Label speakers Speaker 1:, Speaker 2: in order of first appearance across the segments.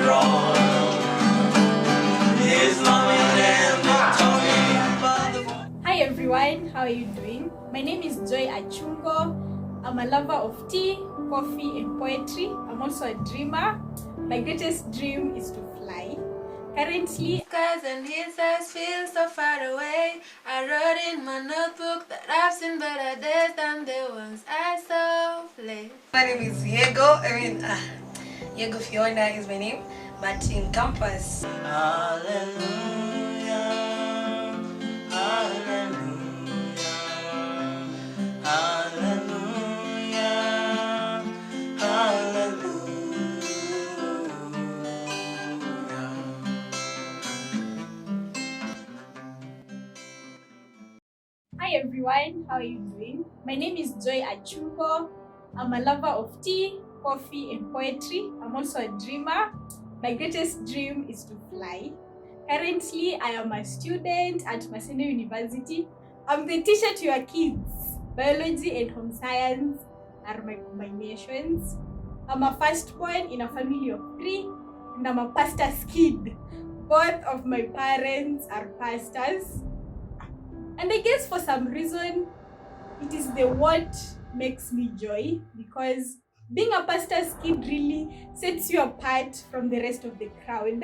Speaker 1: Hi everyone, how are you doing? My name is Achungo. I'm a lover of tea, coffee and poetry. I'm also a dreamer. My greatest dream is to fly. Currently,
Speaker 2: Skies and his eyes feel so far away. I wrote in my notebook that I've seen better days than the ones I saw play.
Speaker 3: My name is Yego. Yego Fiona is my name, but in campus.
Speaker 4: Hallelujah, hallelujah, hallelujah, hallelujah.
Speaker 1: hi everyone, how are you doing? My name is Achungo. I'm a lover of tea, coffee and poetry. I'm also a dreamer. My greatest dream is to fly. Currently, I am a student at Maseno University. I'm the teacher to your kids. Biology and home science are my combinations. I'm a firstborn in a family of 3 and I'm a pastor's kid. Both of my parents are pastors. And I guess for some reason, it is the what makes me joy, because being a pastor's kid really sets you apart from the rest of the crowd.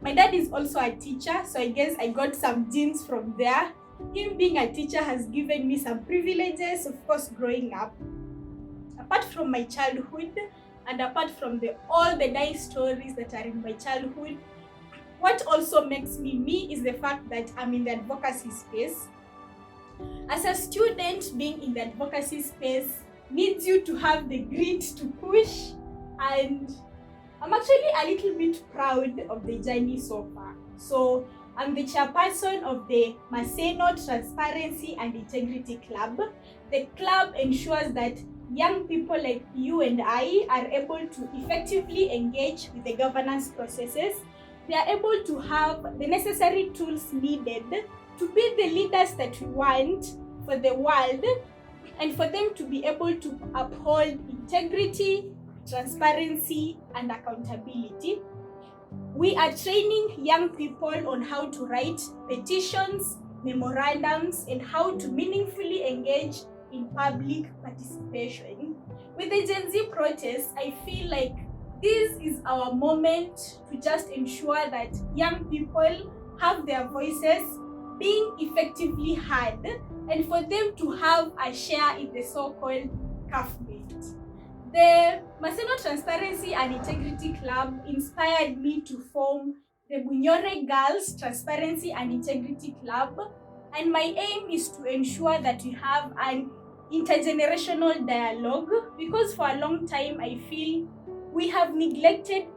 Speaker 1: My dad is also a teacher, so I guess I got some genes from there. Him being a teacher has given me some privileges, of course, growing up. Apart from my childhood and apart from all the nice stories that are in my childhood, what also makes me me is the fact that I'm in the advocacy space. As a student, being in the advocacy space needs you to have the grit to push, and I'm actually a little bit proud of the journey so far. So I'm the chairperson of the Maseno Transparency and Integrity Club. The club ensures that young people like you and I are able to effectively engage with the governance processes. They are able to have the necessary tools needed to be the leaders that we want for the world, and for them to be able to uphold integrity, transparency, and accountability. We are training young people on how to write petitions, memorandums, and how to meaningfully engage in public participation. With the Gen Z protests, I feel like this is our moment to just ensure that young people have their voices being effectively heard, and for them to have a share in the so-called movement. The Maseno Transparency and Integrity Club inspired me to form the Bunyore Girls Transparency and Integrity Club, and my aim is to ensure that we have an intergenerational dialogue, because for a long time I feel we have neglected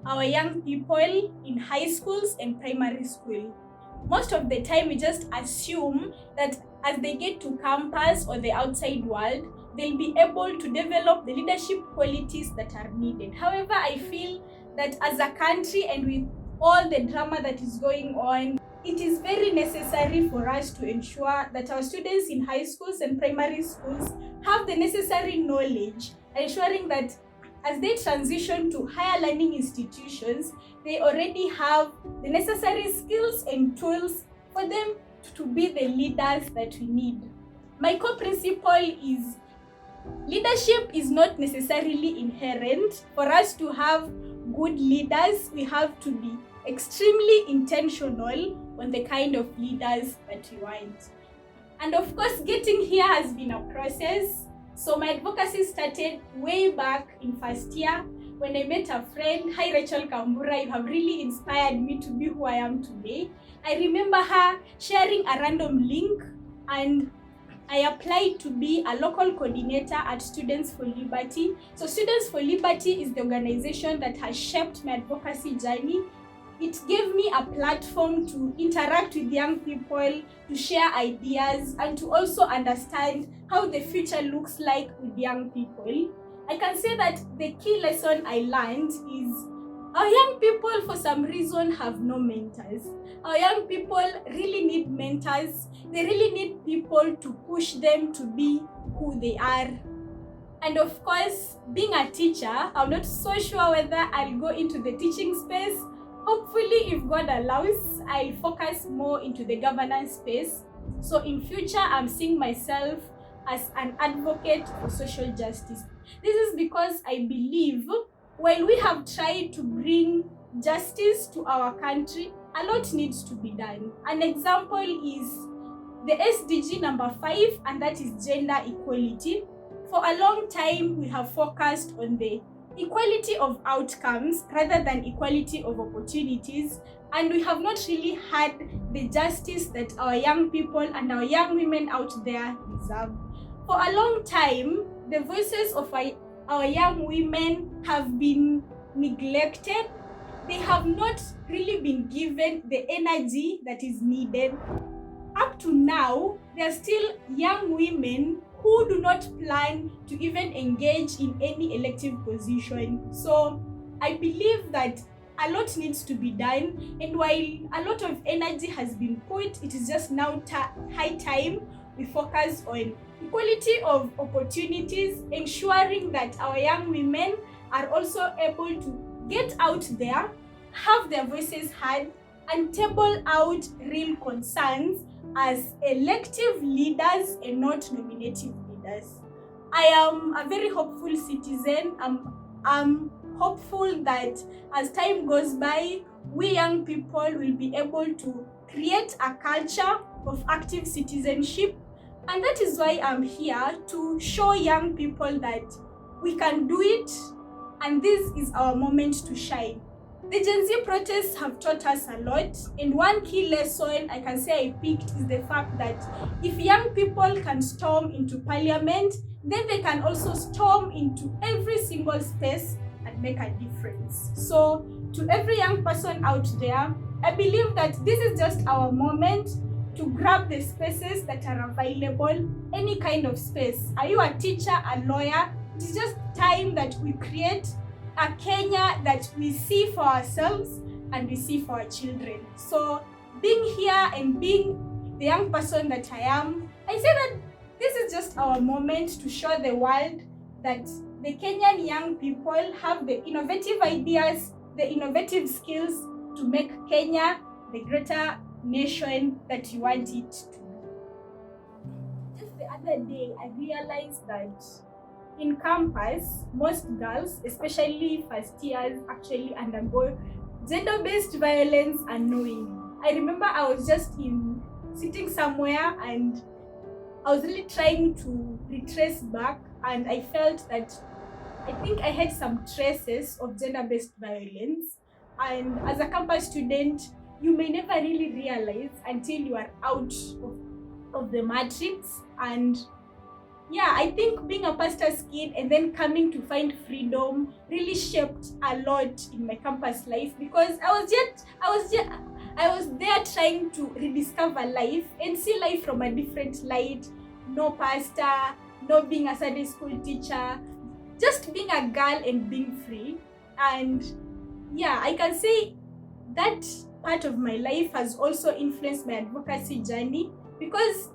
Speaker 1: our young people in high schools and primary school. Most of the time we just assume that as they get to campus or the outside world, they'll be able to develop the leadership qualities that are needed. However, I feel that as a country and with all the drama that is going on, it is very necessary for us to ensure that our students in high schools and primary schools have the necessary knowledge, ensuring that as they transition to higher learning institutions, they already have the necessary skills and tools for them to be the leaders that we need. My core principle is leadership is not necessarily inherent. For us to have good leaders, we have to be extremely intentional on the kind of leaders that we want. And of course, getting here has been a process. So my advocacy started way back in first year when I met a friend. Hi Rachel Kambura, you have really inspired me to be who I am today. I remember her sharing a random link, and I applied to be a local coordinator at Students for Liberty. So Students for Liberty is the organization that has shaped my advocacy journey. It gave me a platform to interact with young people, to share ideas, and to also understand how the future looks like with young people. I can say that the key lesson I learned is our young people, for some reason, have no mentors. Our young people really need mentors. They really need people to push them to be who they are. And of course, being a teacher, I'm not so sure whether I'll go into the teaching space. Hopefully, if God allows, I'll focus more into the governance space. So in future, I'm seeing myself as an advocate for social justice. This is because I believe while we have tried to bring justice to our country, a lot needs to be done. An example is the SDG number 5, and that is gender equality. For a long time, we have focused on the equality of outcomes rather than equality of opportunities, and we have not really had the justice that our young people and our young women out there deserve. For a long time, the voices of our young women have been neglected. They have not really been given the energy that is needed. Up to now, there are still young women who do not plan to even engage in any elective position. So I believe that a lot needs to be done, and while a lot of energy has been put, it is just now high time we focus on equality of opportunities, ensuring that our young women are also able to get out there, have their voices heard, and table out real concerns as elective leaders and not nominative leaders. I am a very hopeful citizen. I'm hopeful that as time goes by, we young people will be able to create a culture of active citizenship, and that is why I'm here to show young people that we can do it, and this is our moment to shine. The Gen Z protests have taught us a lot, and one key lesson I can say I picked is the fact that if young people can storm into parliament, then they can also storm into every single space and make a difference. So to every young person out there, I believe that this is just our moment to grab the spaces that are available, any kind of space. Are you a teacher, a lawyer? It is just time that we create a Kenya that we see for ourselves and we see for our children. So being here and being the young person that I am, I say that this is just our moment to show the world that the Kenyan young people have the innovative ideas, the innovative skills to make Kenya the greater nation that you want it to be. Just the other day, I realized that in campus, most girls, especially first years, actually undergo gender-based violence unknowingly. I remember I was just sitting somewhere and I was really trying to retrace back, and I felt that I think I had some traces of gender-based violence. And as a campus student, you may never really realize until you are out of the matrix. And yeah, I think being a pastor's kid and then coming to find freedom really shaped a lot in my campus life, because I was there trying to rediscover life and see life from a different light. No pastor, no being a Sunday school teacher, just being a girl and being free. And yeah, I can say that part of my life has also influenced my advocacy journey, because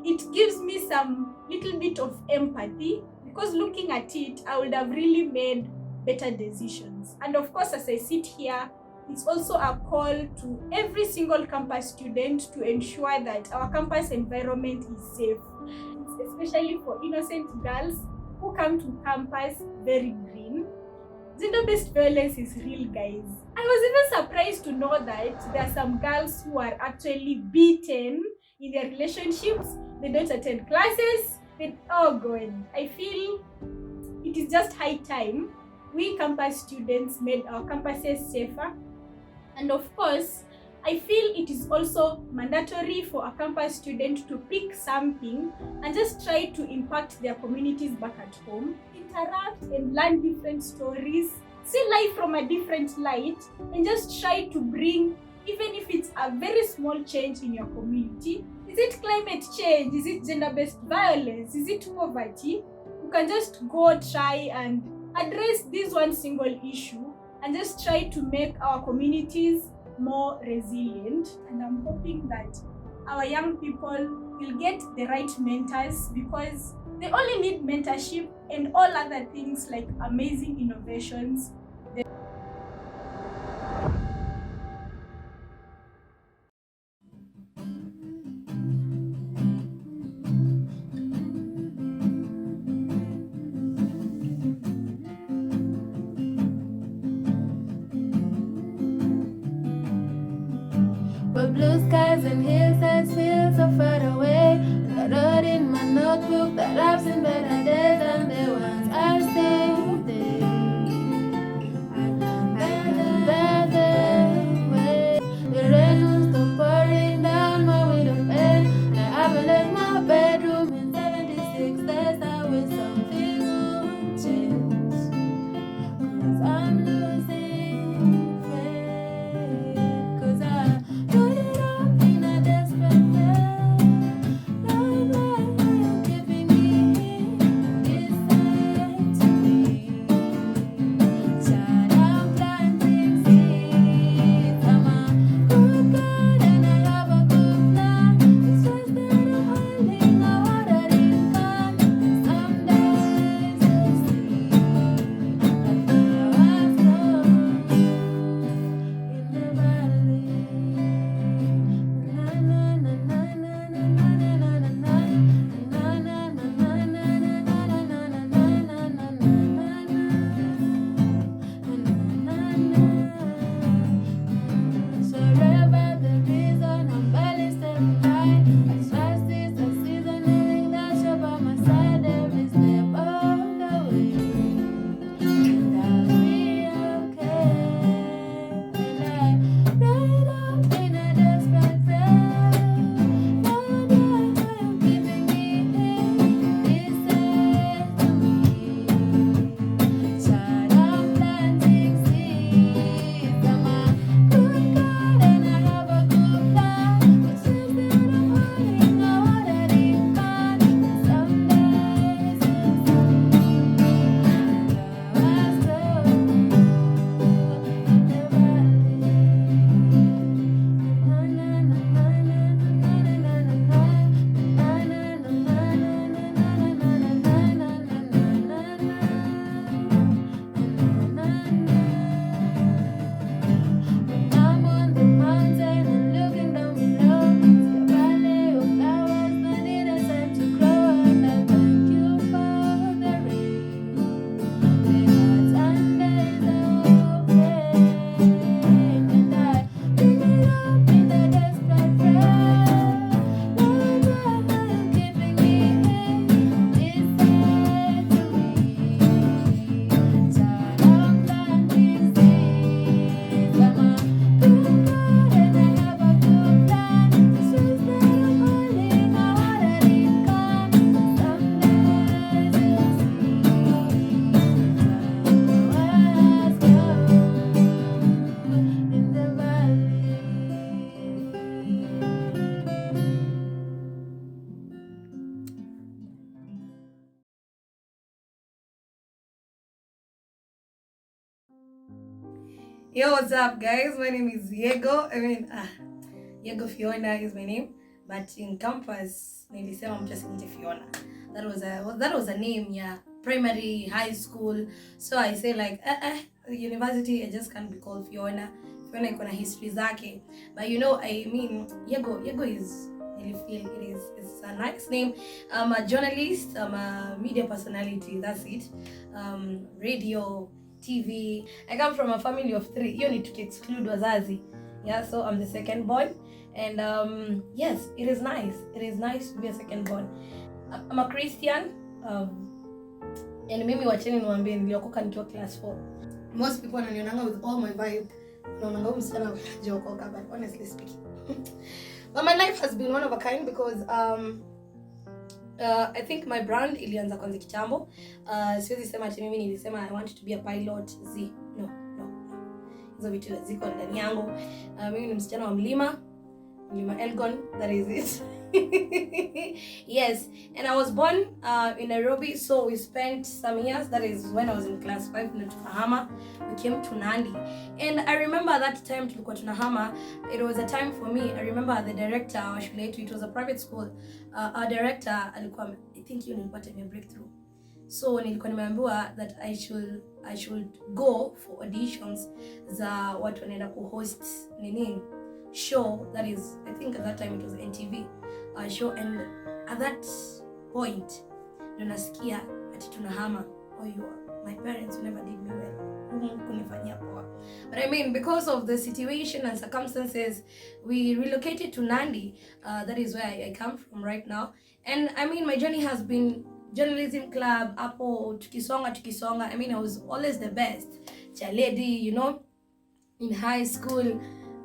Speaker 1: it gives me some little bit of empathy, because looking at it, I would have really made better decisions. And of course, as I sit here, it's also a call to every single campus student to ensure that our campus environment is safe, especially for innocent girls who come to campus very green. Gender-based violence is real, guys. I was even surprised to know that there are some girls who are actually beaten in their relationships. They don't attend classes. Oh God, I feel it is just high time we campus students made our campuses safer. And of course, I feel it is also mandatory for a campus student to pick something and just try to impact their communities back at home, interact and learn different stories, see life from a different light, and just try to bring, even if it's a very small change in your community. Is it climate change? Is it gender-based violence? Is it poverty? You can just go try and address this one single issue and just try to make our communities more resilient. And I'm hoping that our young people will get the right mentors, because They only need mentorship and all other things like amazing innovations.
Speaker 2: But blue skies and hillsides feel so far away. And I wrote in my notebook that I've seen better days than the ones I stayed there. I can bear the way. The rain will stop pouring down my window pane. And I haven't left my bedroom in 76 days. I wish something would change. 'Cause I'm losing faith. 'Cause I put it up in a desperate way. Lord, why are you keeping me this side to me? Child, I'm planting seeds. I'm a good God and I have a good plan. It's just that I'm holding a watering can. Some days you'll see that flowers grow in the valley. Na na na na na na na na na na na na na Forever the reason I'm barely stepping by. As fast as the season, knowing that you're by my side every step of the way. And I'll be okay. And I ride up in a desperate prayer. Lord, why are you keeping me here? This said to me. Child, I'm planting seeds. I'm a good God and I have a good plan. It's just that I'm holding a watering can. Some days you'll see flowers grow in the When I'm on the mountain and looking down below, see a valley of flowers that need a time to grow. And I thank you for the rain. The nights and days of pain. And I bring it up in a desperate prayer. Lord, why are you keeping me here? This said to me. Child, I'm planting seeds. I'm a good God and I have a good plan. It's just that I'm holding a watering can. Some days you'll see flowers grow in the valley.
Speaker 3: Yo, what's up, guys? My name is Yego. Yego Fiona is my name, but in campus, nilisema mtu asiniite Fiona. That was a name, yeah. Primary, high school. So I say like, university, I just can't be called Fiona. Fiona iko na history zake. But you know, I mean, Yego is, I feel it's a nice name. I'm a journalist. I'm a media personality. That's it. Radio, TV. I come from a family of 3. You need to exclude wazazi. Yeah, so I'm the second born. And yes, it is nice. It is nice to be a second born. I'm a Christian. And mimi wacheni niwaambie niliokoka nikiwa class 4. Most people wananionanga with all my vibe. Naonanga msichana hajaokoka, but honestly speaking. But my life has been one of a kind because I think my brand ilianza kwanza kitambo. Siwezi sema ati mimi nilisema I want to be a pilot. No. Hizo vitu ziko ndani yangu. Mimi ni msichana wa mlima Elgon, that is it. Yes, and I was born in Nairobi, so we spent some years, that is when I was in class 5, in Tukahama, we came to Nandi. And I remember that time tulikuwa tunahama, it was a time for me. I remember the director wa shule yetu, it was a private school. Our director alikuwa, I think hiyo nilikuwa time ya breakthrough. So nilikuwa nimeambiwa that I should go for auditions za watu wanaenda kuhost nini show, that is, I think at that time it was NTV show. And at that point ndo nasikia ati tunahama. My parents never did me well, kunifanyia poa. But I mean, because of the situation and circumstances, we relocated to Nandi. That is where I come from right now. And I mean, my journey has been journalism club, hapo tukisonga. I mean, I was always the best chaledi, you know. In high school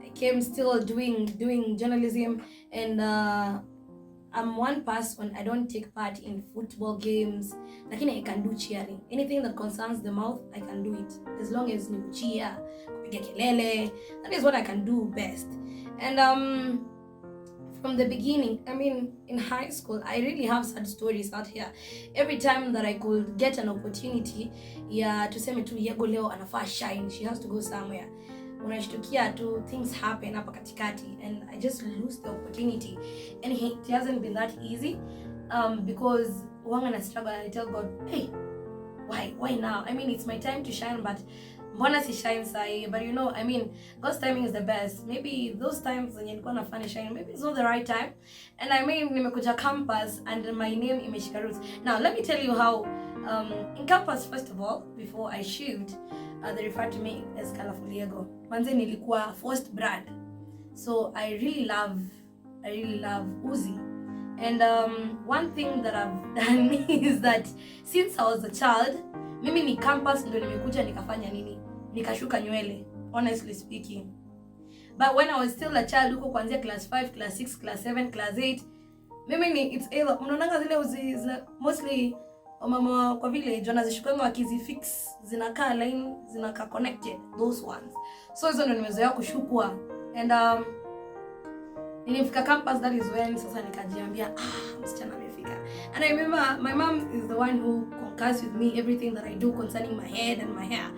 Speaker 3: I came still doing journalism. And I'm one person, I don't take part in football games, lakini I can do cheering. Anything that concerns the mouth, I can do it, as long as ni kuchia, kupiga kelele. That is what I can do best. And from the beginning, I mean, in high school, I really have sad stories out here. Every time that I could get an opportunity, tuseme tu Yego leo anafaa shine, she has to go somewhere, unashtukia tu things happen hapa katikati, and I just lose the opportunity. And it hasn't been that easy, because wanga na struggle, and I tell God, hey, why now? I mean, it's my time to shine, but mbona si shine sahi? But you know, I mean, God's timing is the best. Maybe those times when nilikuwa nafanya shine, maybe it's not the right time. And I mean, nimekuja campus and my name imeshika roots. Now let me tell you how in campus, first of all, before I shift, they refer to me as Colorful Yego. Manze nilikuwa first brand. So I really love Uzi. And one thing that I've done is that since I was a child, mimi ni campus ndo nimekuja nikafanya nini? Nikashuka nywele, honestly speaking. But when I was still a child, huko kuanzia class 5, class 6, class 7, class 8, mimi ni it's either unaonanga zile Uzi mostly mama kwa vile jona zishukanga wakizifix zinakaa line, zinakaa connected, those ones. So hizo ndo nimezoea kushukwa. And nilifika campus, that is when sasa nikajiambia msichana amefika. And I remember my mom is the one who concurs with me everything that I do concerning my head and my hair.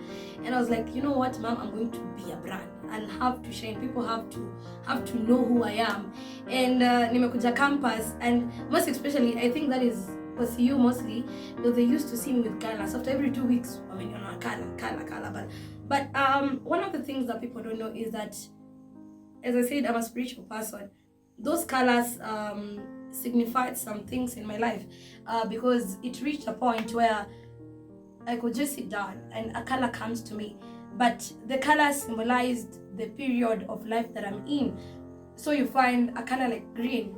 Speaker 3: And I was like, you know what, mom, I'm going to be a brand and have to shine. People have to know who I am. And nimekuja campus, and most especially I think that is was you mostly, because they used to see me with colors after every 2 weeks. I mean, you know, color. But one of the things that people don't know is that, as I said, I'm a spiritual person. Those colors signified some things in my life, because it reached a point where I could just sit down and a color comes to me, but the color symbolized the period of life that I'm in. So you find a color like green.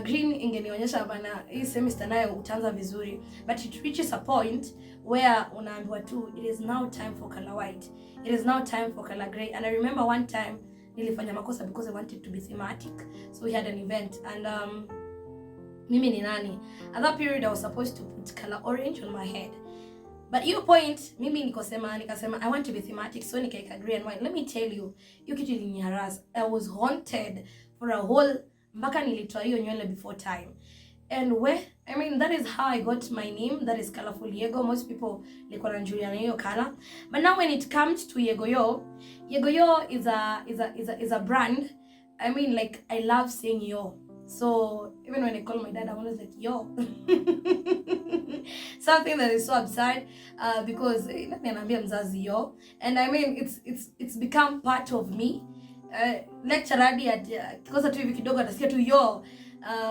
Speaker 3: Green ingenionyesha bana hii semester nayo utaanza vizuri, but it reaches a point where unaambiwa tu it is now time for color white, it is now time for color gray. And I remember one time nilifanya makosa because I wanted to be thematic, so we had an event, and mimi ni nani, at that period I was supposed to put color orange on my head, but hiyo point mimi nikasema I want to be thematic, so nikaeka gray and white. Let me tell you, hiyo kitu iliniharas. I was haunted for a whole, mpaka nilitoa hiyo nywele before time. And I mean, that is how I got my name, that is Colorful Yego. Most people liko na Julia na hiyo color. But now when it comes to Yego is a brand. I mean, like, I love saying yo. So even when I call my dad, I'm always like yo. Something that is so absurd, because naniambia mzazi yo. And I mean, it's become part of me. Lecture hadi at kikosa tu hivi kidogo atasikia tu yo.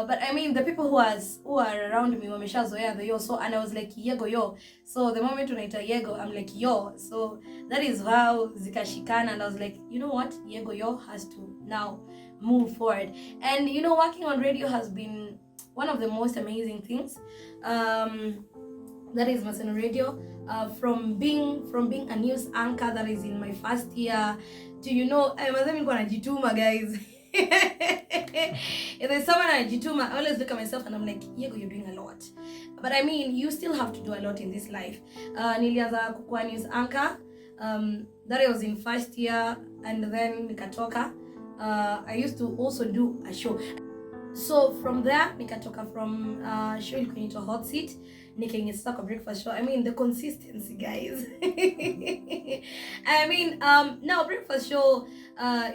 Speaker 3: But I mean, the people who are around me wameshazoea the yo, so, and I was like Yego yo. So the moment unaita Yego, I'm like yo. So that is how zikashikana, and I was like, you know what, Yego yo has to now move forward. And you know, working on radio has been one of the most amazing things. That is Maseno Radio. From being a news anchor, that is in my first year, to, you know, I was even going to Kujituma, guys. If there's someone at Kujituma, I always look at myself and I'm like, Yego, you're doing a lot. But I mean, you still have to do a lot in this life. Nilianza kukuwa news anchor. That was in first year, and then nikatoka. I used to also do a show. So from there nikatoka from show ilikuwa inaitwa Hot Seat, nikaingia sasa kwa breakfast show. I mean the consistency, guys. I mean now breakfast show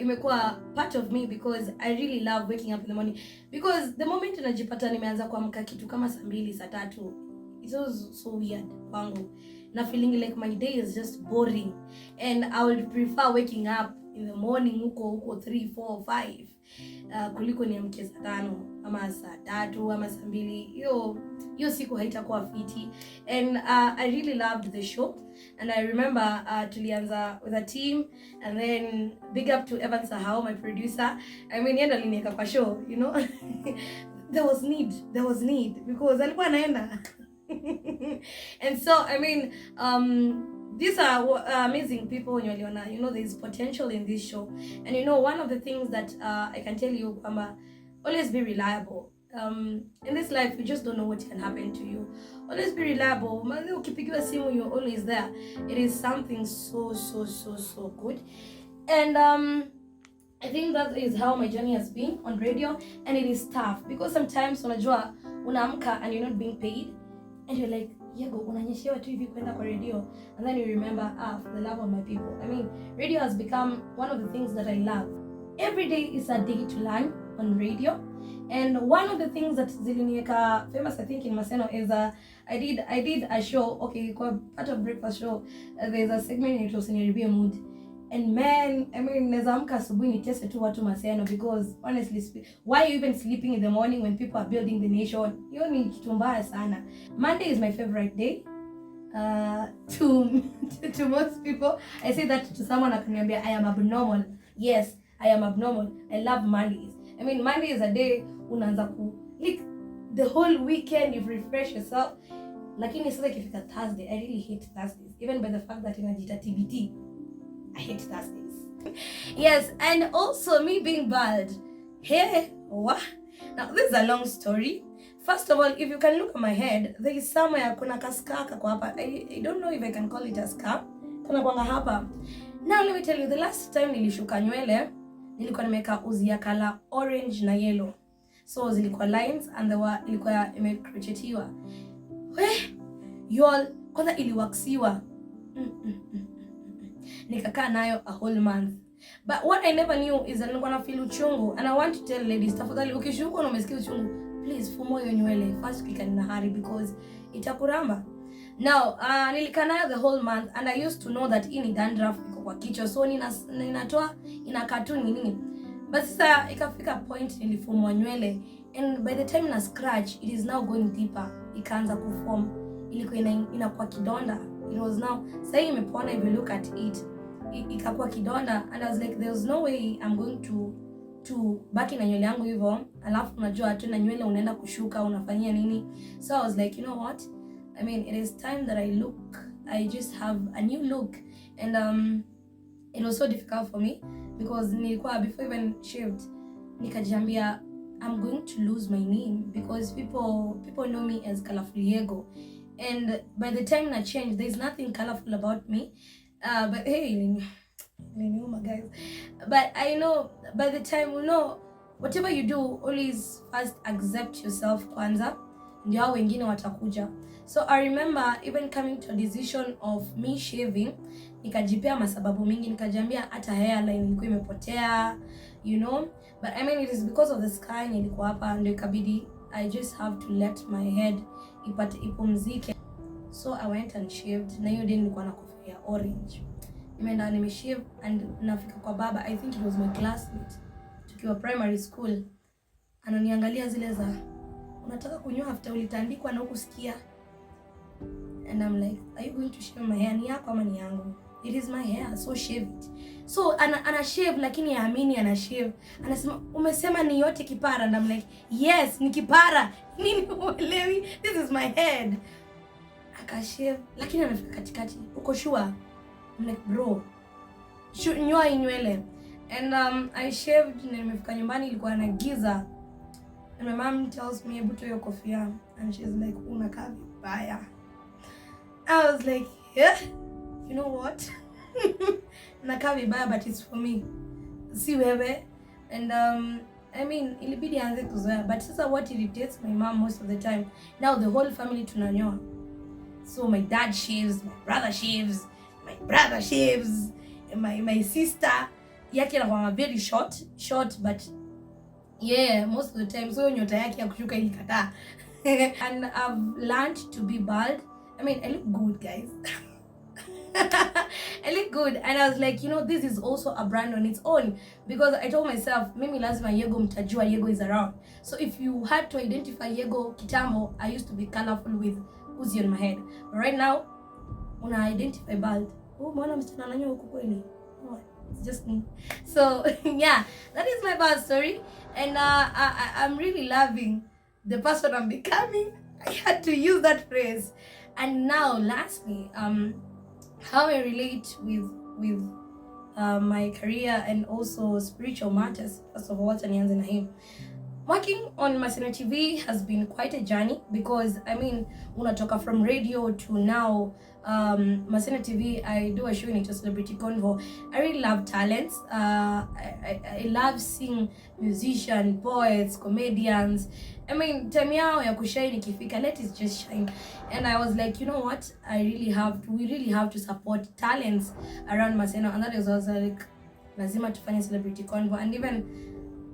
Speaker 3: imekuwa part of me because I really love waking up in the morning, because the moment najipata nimeanza kuamka kitu kama saa 2 saa 3, it was so weird kwangu, na feeling like my day is just boring, and I would prefer waking up in the morning huko 3, 4, 5 kuliko niamke saa 5 ama saa 3 ama saa 2. Hiyo siku haitakuwa fiti. And I really loved the show, and I remember tulianza with a team, and then big up to Evan Sahau, my producer. I mean yeye aliniweka kwa show, you know. there was need because alikuwa anaenda. And so I mean these are amazing people when you know there is potential in this show. And you know, one of the things that I can tell you, always be reliable. In this life you just don't know what can happen to you. Always be reliable. Ukipigiwa simu, you're always there. It is something so good. And I think that is how my journey has been on radio. And it is tough because sometimes unajua unaamka and you're not being paid, and you're like, Yego, unanyeshewa tu hivi kwenda kwa radio, and then you remember, for the love of my people. I mean, radio has become one of the things that I love. Every day is a day to learn on radio. And one of the things that ziliniweka famous, I think, in Maseno is I did a show, okay, called part of breakfast show. There's a segment in Usiniribie Mood. And man, I mean, naweza amka asubuhi nitese tu watu Maseno, because honestly, why are you even sleeping in the morning when people are building the nation? Hiyo ni kitu mbaya sana. Monday is my favorite day. To most people, I say that to someone akaniambia I am abnormal. Yes, I am abnormal. I love Mondays. I mean, Monday is a day unaanza like the whole weekend you refresh yourself. Lakini sasa ikifika Thursday, I really hate Thursdays, even by the fact that inajita TBT. I hate Thursdays. Yes, and also me being bald. Hey, what? Now this is a long story. First of all, if you can look at my head, there is somewhere kuna kaskaka kwa hapa. I don't know if I can call it a scar. Kuna kwanga hapa. Now let me tell you, the last time nilishuka nywele, nilikuwa nimeka uzi ya color orange na yellow. So zilikuwa lines and ilikuwa imecrochetiwa. Y'all, kwanza iliwaksiwa. Nikakaa nayo a whole month. But what I never knew is that nilikuwa na feel uchungu, and I want to tell ladies, tafadhali ukishuka na umesikia uchungu, please fumua hiyo nywele first quick and hurry, because itakuramba. Now, nilikaa nayo the whole month, and I used to know that hii ni dandruff iko kwa kichwa, so ninatoa inakaa tu nini. But sasa ikafika point nilifumua nywele, and by the time na scratch, it is now going deeper. Ikaanza kuform, ilikuwa inakuwa kidonda. It was now, say imepona, if you look at it, ikakuwa kidonda, and I was like, there's no way I'm going to baki na nywele yangu hivyo, alafu unajua tu na nywele unaenda kushuka unafanyia nini. So I was like, you know what, I mean, it is time that I just have a new look. And it was so difficult for me because nilikuwa, before even shaved, nikajiambia I'm going to lose my name, because people know me as Colorful Yego. And by the time I changed, there's nothing colorful about me. But hey, guys. But I know by the time, you know, whatever you do, always first accept yourself kwanza, ndio hao wengine watakuja. So I remember even coming to a decision of me shaving, nikajipea masababu mingi, nikajiambia hata hairline ilikuwa imepotea, you know. But I mean, it is because of the sky nilikuwa hapa, ndio ikabidi I just have to let my head ipumzike. So I went and shaved, na hiyo day nilikuwa na kofia orange. Nimeenda nimeshave, and nafika kwa baba, I think it was my classmate, tukiwa primary school, ananiangalia zile za unataka kunyoa after ulitandikwa na ukusikia. And I'm like, are you going to shave my hair? Ni yako ama ni yangu? It is my hair, so shave it. So ana shave, lakini yaamini ana shave. Anasema umesema ni yote kipara, and I'm like, yes, ni kipara. Nini uelewi? This is my head. Akashave, lakini anafika katikati. Uko sure? I'm like, bro, nyoa nywele. And I shaved, na nimefika nyumbani ilikuwa na giza. And my mom tells me, hebu toa hiyo kofia. And she's like, unakaa vibaya. I was like, yeah, you know what? Nakaa vibaya, but it's for me. Si wewe. And I mean, ilibidi aanze kuzoea, but sasa what irritates my mom most of the time, now the whole family tunanyoa. So my dad shaves, my brother shaves, my sister yake anakuwa very short, but yeah, most of the time so nyota yake ya kushuka ilikataa. And I've learned to be bald. I mean, I look good, guys. I look good, and I was like, you know, this is also a brand on its own, because I told myself, mimi lazima Yego mtajua Yego is around. So if you had to identify Yego kitambo, I used to be colorful with Uzi on my head, but right now una identify bald. Oh, mwana msichana ananyoa huko kweli. Oh, it's just me. So yeah, that is my bald story, and I'm really loving the person I'm becoming. I had to use that phrase. And now lastly, how I relate with my career and also spiritual matters. First of all, nianze na him. Working on Maseno TV has been quite a journey, because I mean, unatoka from radio to now Maseno TV. I do a show in Celebrity Convo. I really love talents. I love seeing musicians, poets, comedians. I mean, time yao ya kushine ikifika, let it just shine. And I was like, you know what? We really have to support talents around Maseno, and that is also like lazima tufanye Celebrity Convo. And even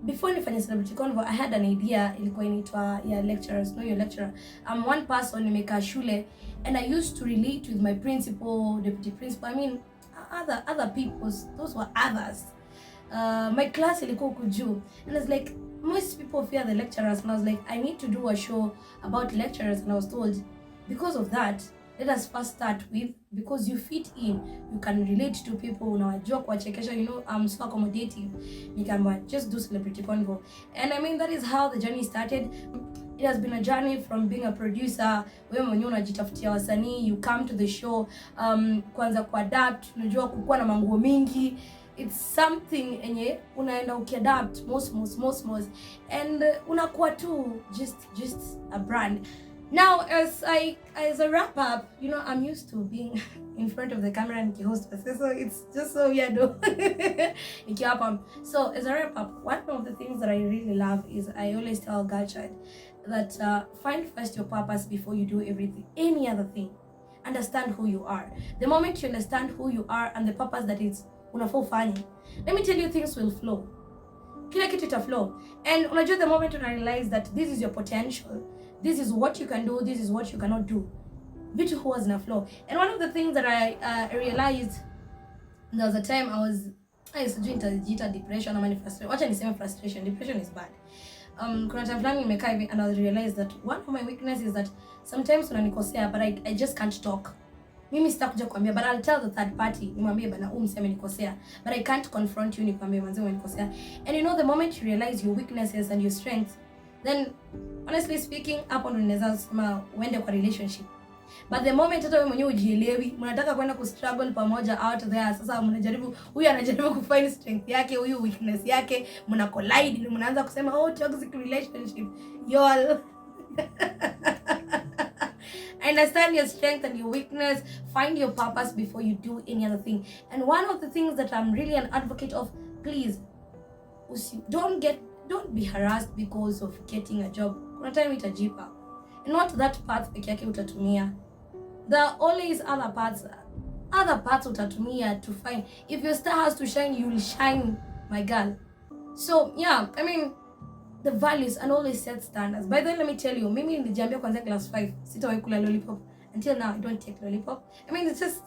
Speaker 3: before nifanye Celebrity Convo, I had an idea, ilikuwa inaitwa ya lecturers, know your lecturer. I'm one person nimekaa shule, and I used to relate with my principal, deputy principal, I mean other people, those were others. My class ilikuwa huku juu, and I was like, most people fear the lecturers, and I was like, I need to do a show about lecturers. And I was told, because of that, let us first start with, because you fit in, you can relate to people, unawajua kuwachekesha, you know, I'm so accommodative, nikamba just do Celebrity Convo. And I mean, that is how the journey started. It has been a journey from being a producer, wewe mwenyewe unajitafutia wasanii, you come to the show, kwanza kuadapt, unajua kukuwa na manguo mingi. It's something enye unaenda ukiadapt most, and unakuwa tu just a brand. Now, as a wrap up, you know, I'm used to being in front of the camera and host, so it's just so weird. So as a wrap up, one of the things that I really love is, I always tell girl child that find first your purpose before you do any other thing. Understand who you are. The moment you understand who you are and the purpose that is unafaa ufanye, let me tell you, things will flow. Kila kitu ita flow. And unajua, the moment you realize that this is your potential, this is what you can do, this is what you cannot do, vitu huwa zina flow. And one of the things that I realized, there was a time I used to do interjita depression ama frustration. Wacha niseme frustration, depression is bad. Kuna time fulani nimekaa hivi, and I realized that one of my weaknesses is that sometimes unanikosea, but I just can't talk. Mimi sitakuja kuambia, but I'll tell the third party, nimwambie bana mseme nikosea, but I can't confront you nikwambie manze umenikosea. And you know, the moment you realize your weaknesses and your strengths, then honestly speaking, hapo ndo ninaweza sema uende kwa relationship. But the moment hata wewe mwenyewe ujielewi, mnataka kwenda ku struggle pamoja out there, sasa mnajaribu, huyu anajaribu ku find strength yake, huyu weakness yake, mna collide, mnaanza kusema oh, toxic relationship. Y'all understand your strength and your weakness, find your purpose before you do any other thing. And one of the things that I'm really an advocate of, please, don't be harassed because of getting a job. Kuna time itajipa. And not that path peke yake utatumia. There are always other paths utatumia to find. If your star has to shine, you will shine, my girl. So yeah, I mean, the values and always set standards. By the way, let me tell you, mimi nilijiambia kwanza class 5 sitawahi kula lollipop. Until now I don't take lollipop. I mean, it's just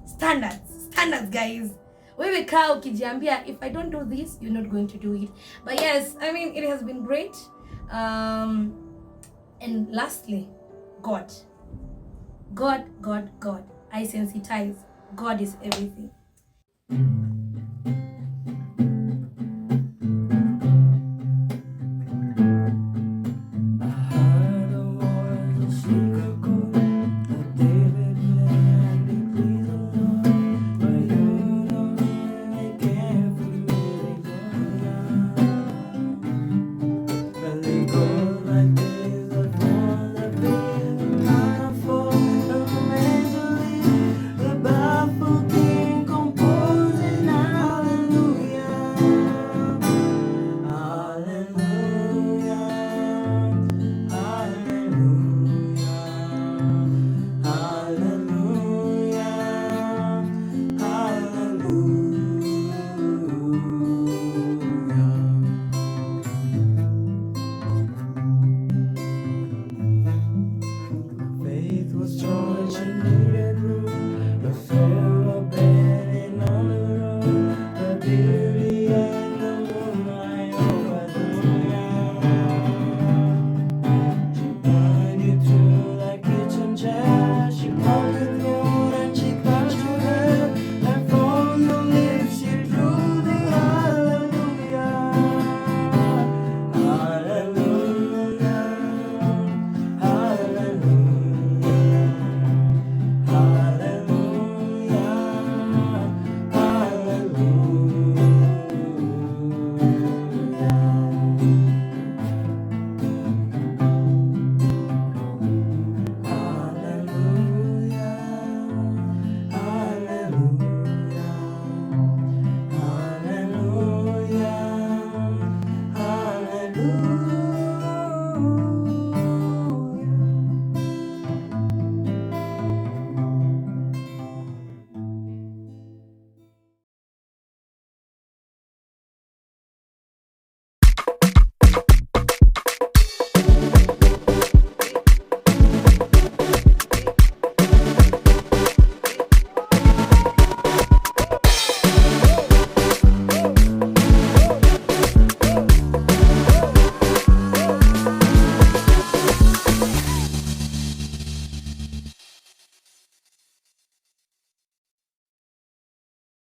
Speaker 3: standards guys. Wewe kaa ukijiambia, if I don't do this, you're not going to do it. But yes, I mean, it has been great. And lastly, God. I sensitize. God is everything.